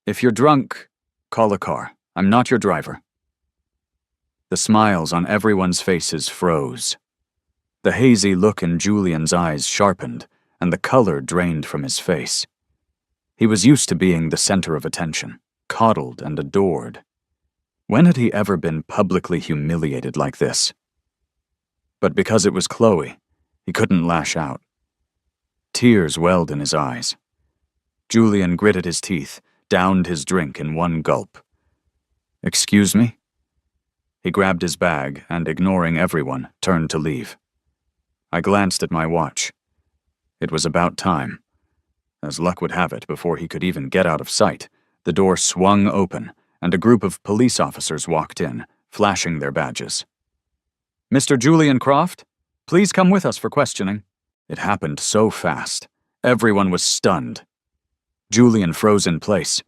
"If you're drunk, call a car. I'm not your driver." The smiles on everyone's faces froze. The hazy look in Julian's eyes sharpened, and the color drained from his face. He was used to being the center of attention, coddled and adored. When had he ever been publicly humiliated like this? But because it was Chloe, he couldn't lash out. Tears welled in his eyes. Julian gritted his teeth, downed his drink in one gulp. "Excuse me?" He grabbed his bag and, ignoring everyone, turned to leave. I glanced at my watch. It was about time. As luck would have it, before he could even get out of sight, the door swung open, and a group of police officers walked in, flashing their badges. "Mr. Julian Croft, please come with us for questioning." It happened so fast. Everyone was stunned. Julian froze in place.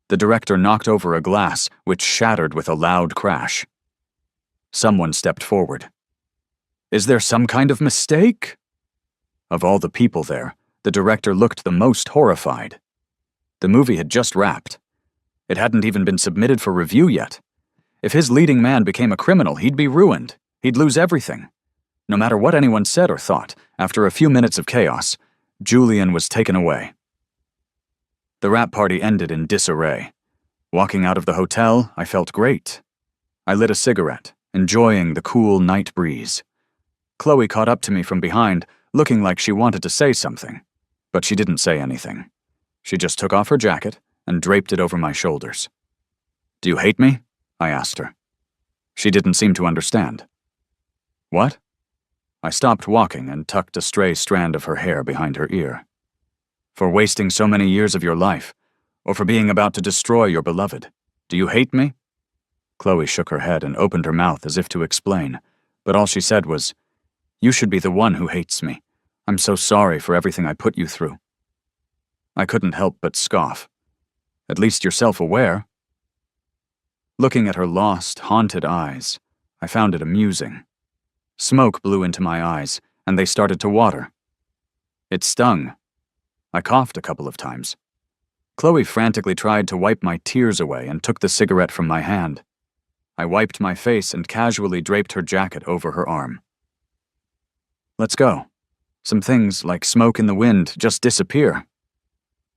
The director knocked over a glass, which shattered with a loud crash. Someone stepped forward. "Is there some kind of mistake?" Of all the people there, the director looked the most horrified. The movie had just wrapped. It hadn't even been submitted for review yet. If his leading man became a criminal, he'd be ruined. He'd lose everything. No matter what anyone said or thought, after a few minutes of chaos, Julian was taken away. The wrap party ended in disarray. Walking out of the hotel, I felt great. I lit a cigarette, enjoying the cool night breeze. Chloe caught up to me from behind, looking like she wanted to say something, but she didn't say anything. She just took off her jacket and draped it over my shoulders. "Do you hate me?" I asked her. She didn't seem to understand. "What?" I stopped walking and tucked a stray strand of her hair behind her ear. "For wasting so many years of your life, or for being about to destroy your beloved. Do you hate me?" Chloe shook her head and opened her mouth as if to explain, but all she said was, "You should be the one who hates me. I'm so sorry for everything I put you through." I couldn't help but scoff. "At least you're self-aware." Looking at her lost, haunted eyes, I found it amusing. Smoke blew into my eyes, and they started to water. It stung. I coughed a couple of times. Chloe frantically tried to wipe my tears away and took the cigarette from my hand. I wiped my face and casually draped her jacket over her arm. "Let's go. Some things, like smoke in the wind, just disappear."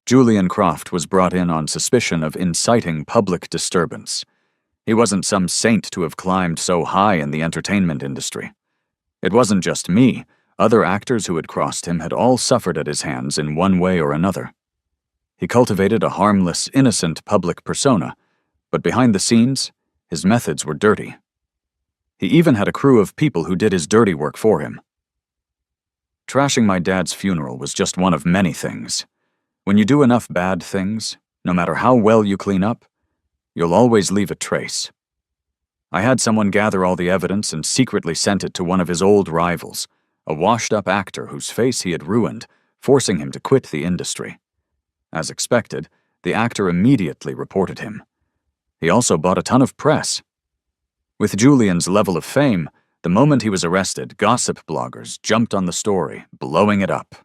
Julian Croft was brought in on suspicion of inciting public disturbance. He wasn't some saint to have climbed so high in the entertainment industry. It wasn't just me. Other actors who had crossed him had all suffered at his hands in one way or another. He cultivated a harmless, innocent public persona, but behind the scenes, his methods were dirty. He even had a crew of people who did his dirty work for him. Trashing my dad's funeral was just one of many things. When you do enough bad things, no matter how well you clean up, you'll always leave a trace. I had someone gather all the evidence and secretly sent it to one of his old rivals, a washed-up actor whose face he had ruined, forcing him to quit the industry. As expected, the actor immediately reported him. He also bought a ton of press. With Julian's level of fame, the moment he was arrested, gossip bloggers jumped on the story, blowing it up.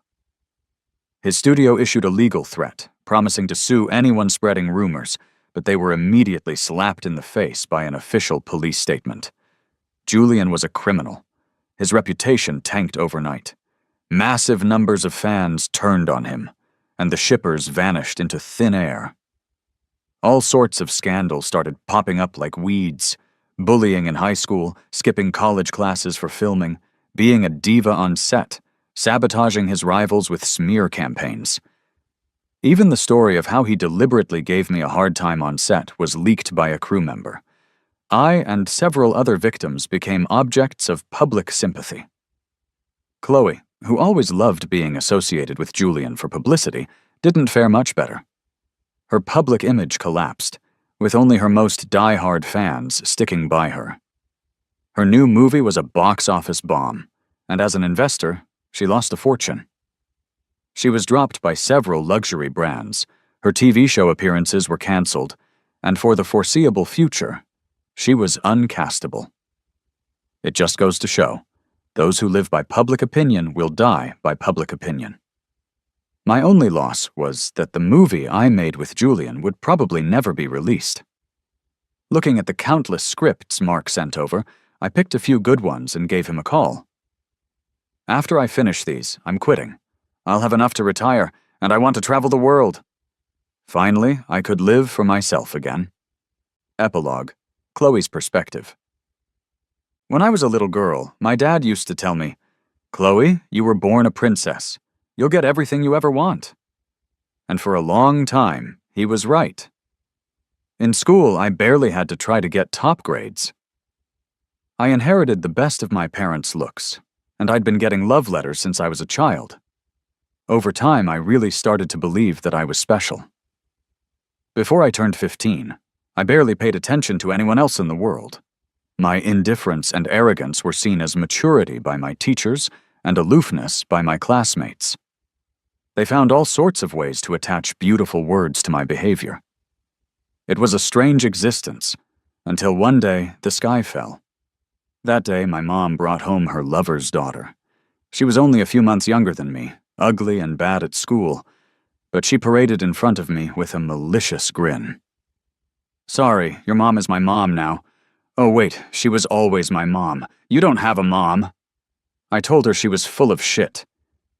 His studio issued a legal threat, promising to sue anyone spreading rumors, but they were immediately slapped in the face by an official police statement. Julian was a criminal. His reputation tanked overnight. Massive numbers of fans turned on him, and the shippers vanished into thin air. All sorts of scandals started popping up like weeds. Bullying in high school, skipping college classes for filming, being a diva on set, sabotaging his rivals with smear campaigns. Even the story of how he deliberately gave me a hard time on set was leaked by a crew member. I and several other victims became objects of public sympathy. Chloe, who always loved being associated with Julian for publicity, didn't fare much better. Her public image collapsed, with only her most die-hard fans sticking by her. Her new movie was a box office bomb, and as an investor, she lost a fortune. She was dropped by several luxury brands, her TV show appearances were canceled, and for the foreseeable future, she was uncastable. It just goes to show, those who live by public opinion will die by public opinion. My only loss was that the movie I made with Julian would probably never be released. Looking at the countless scripts Mark sent over, I picked a few good ones and gave him a call. "After I finish these, I'm quitting. I'll have enough to retire, and I want to travel the world." Finally, I could live for myself again. Epilogue. Chloe's perspective. When I was a little girl, my dad used to tell me, "Chloe, you were born a princess. You'll get everything you ever want." And for a long time, He was right. In school, I barely had to try to get top grades. I inherited the best of my parents' looks, and I'd been getting love letters since I was a child. Over time, I really started to believe that I was special. Before I turned 15, I barely paid attention to anyone else in the world. My indifference and arrogance were seen as maturity by my teachers and aloofness by my classmates. They found all sorts of ways to attach beautiful words to my behavior. It was a strange existence, until one day the sky fell. That day, my mom brought home her lover's daughter. She was only a few months younger than me, ugly and bad at school, but she paraded in front of me with a malicious grin. "Sorry, your mom is my mom now. Oh wait, she was always my mom. You don't have a mom." I told her she was full of shit.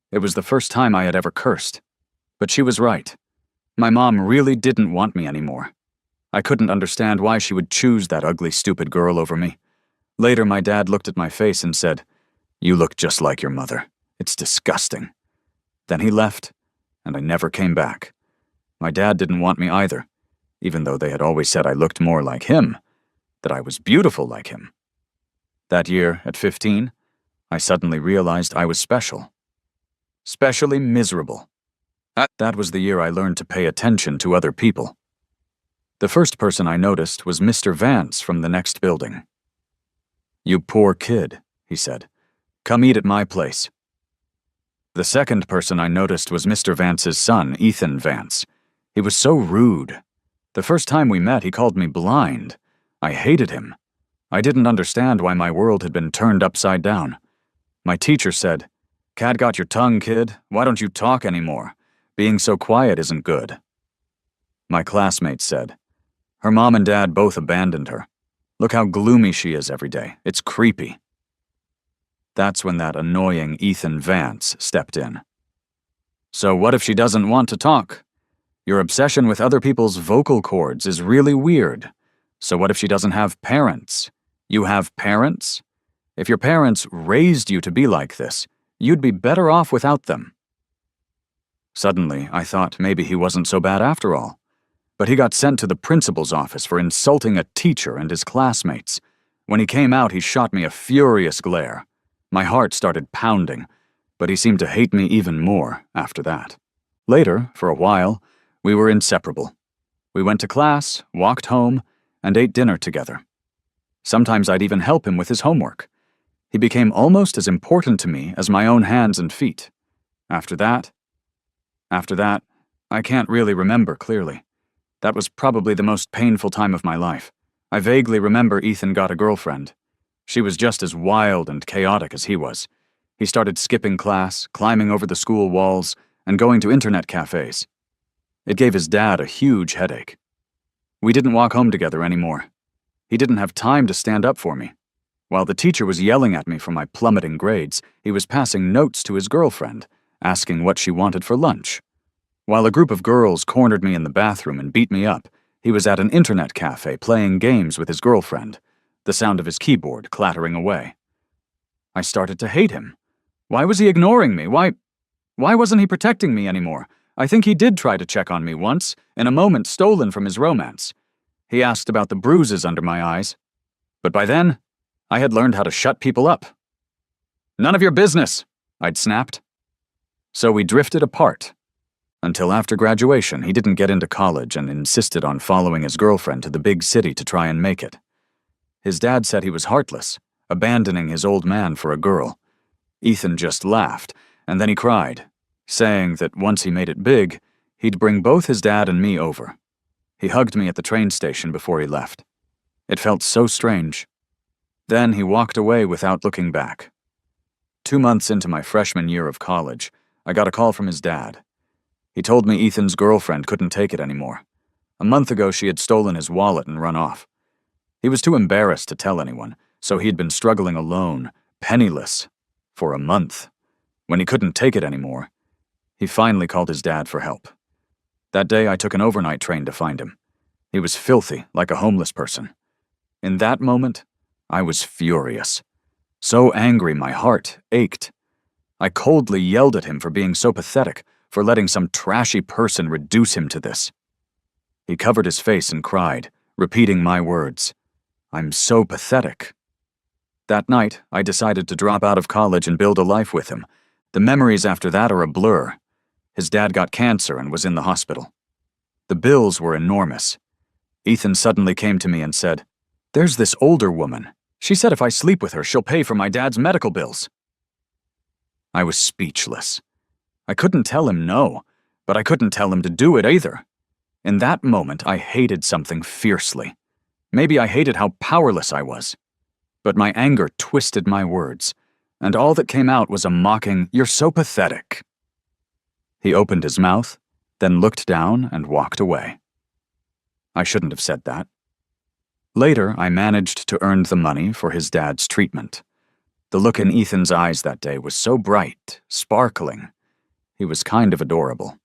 It was the first time I had ever cursed. But she was right. My mom really didn't want me anymore. I couldn't understand why she would choose that ugly, stupid girl over me. Later, my dad looked at my face and said, "You look just like your mother. It's disgusting." Then he left, and I never came back. My dad didn't want me either, even though they had always said I looked more like him, that I was beautiful like him. That year, at 15, I suddenly realized I was special. Specially miserable. That was the year I learned to pay attention to other people. The first person I noticed was Mr. Vance from the next building. "You poor kid," he said. "Come eat at my place." The second person I noticed was Mr. Vance's son, Ethan Vance. He was so rude. The first time we met, he called me blind. I hated him. I didn't understand why my world had been turned upside down. My teacher said, "Cat got your tongue, kid. Why don't you talk anymore? Being so quiet isn't good." My classmates said, "Her mom and dad both abandoned her. Look how gloomy she is every day. It's creepy." That's when that annoying Ethan Vance stepped in. "So what if she doesn't want to talk? Your obsession with other people's vocal cords is really weird. So what if she doesn't have parents? You have parents? If your parents raised you to be like this, you'd be better off without them." Suddenly, I thought maybe he wasn't so bad after all. But he got sent to the principal's office for insulting a teacher and his classmates. When he came out, he shot me a furious glare. My heart started pounding, but he seemed to hate me even more after that. Later, for a while, we were inseparable. We went to class, walked home, and ate dinner together. Sometimes I'd even help him with his homework. He became almost as important to me as my own hands and feet. After that, I can't really remember clearly. That was probably the most painful time of my life. I vaguely remember Ethan got a girlfriend. She was just as wild and chaotic as he was. He started skipping class, climbing over the school walls, and going to internet cafes. It gave his dad a huge headache. We didn't walk home together anymore. He didn't have time to stand up for me. While the teacher was yelling at me for my plummeting grades, he was passing notes to his girlfriend, asking what she wanted for lunch. While a group of girls cornered me in the bathroom and beat me up, he was at an internet cafe playing games with his girlfriend, the sound of his keyboard clattering away. I started to hate him. Why was he ignoring me? Why wasn't he protecting me anymore? I think he did try to check on me once, in a moment stolen from his romance. He asked about the bruises under my eyes. But by then, I had learned how to shut people up. "None of your business," I'd snapped. So we drifted apart. Until after graduation, he didn't get into college and insisted on following his girlfriend to the big city to try and make it. His dad said he was heartless, abandoning his old man for a girl. Ethan just laughed, and then he cried, saying that once he made it big, he'd bring both his dad and me over. He hugged me at the train station before he left. It felt so strange. Then he walked away without looking back. 2 months into my freshman year of college, I got a call from his dad. He told me Ethan's girlfriend couldn't take it anymore. A month ago, she had stolen his wallet and run off. He was too embarrassed to tell anyone, so he'd been struggling alone, penniless, for a month. When he couldn't take it anymore, he finally called his dad for help. That day, I took an overnight train to find him. He was filthy, like a homeless person. In that moment, I was furious. So angry my heart ached. I coldly yelled at him for being so pathetic, for letting some trashy person reduce him to this. He covered his face and cried, repeating my words. I'm so pathetic. That night, I decided to drop out of college and build a life with him. The memories after that are a blur. His dad got cancer and was in the hospital. The bills were enormous. Ethan suddenly came to me and said, "There's this older woman. She said if I sleep with her, she'll pay for my dad's medical bills." I was speechless. I couldn't tell him no, but I couldn't tell him to do it either. In that moment, I hated something fiercely. Maybe I hated how powerless I was. But my anger twisted my words, and all that came out was a mocking, "You're so pathetic." He opened his mouth, then looked down and walked away. I shouldn't have said that. Later, I managed to earn the money for his dad's treatment. The look in Ethan's eyes that day was so bright, sparkling. He was kind of adorable.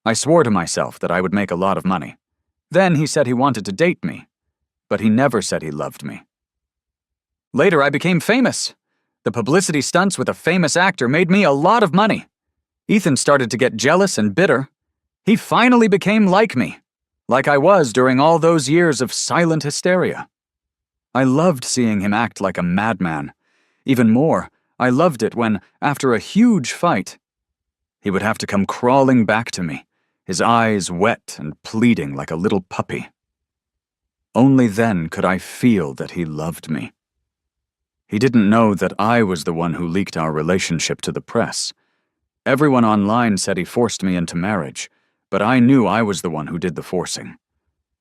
I swore to myself that I would make a lot of money. Then he said he wanted to date me, but he never said he loved me. Later, I became famous. The publicity stunts with a famous actor made me a lot of money. Ethan started to get jealous and bitter. He finally became like me, like I was during all those years of silent hysteria. I loved seeing him act like a madman. Even more, I loved it when, after a huge fight, he would have to come crawling back to me, his eyes wet and pleading like a little puppy. Only then could I feel that he loved me. He didn't know that I was the one who leaked our relationship to the press. Everyone online said he forced me into marriage, but I knew I was the one who did the forcing.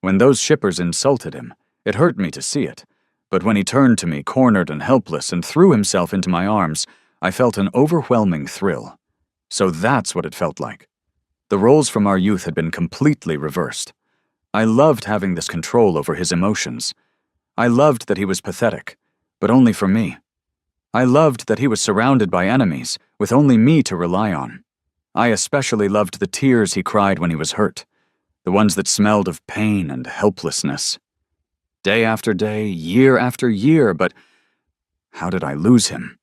When those shippers insulted him, it hurt me to see it, but when he turned to me, cornered and helpless, and threw himself into my arms, I felt an overwhelming thrill. So that's what it felt like. The roles from our youth had been completely reversed. I loved having this control over his emotions. I loved that he was pathetic, but only for me. I loved that he was surrounded by enemies, with only me to rely on. I especially loved the tears he cried when he was hurt, the ones that smelled of pain and helplessness. Day after day, year after year, but how did I lose him?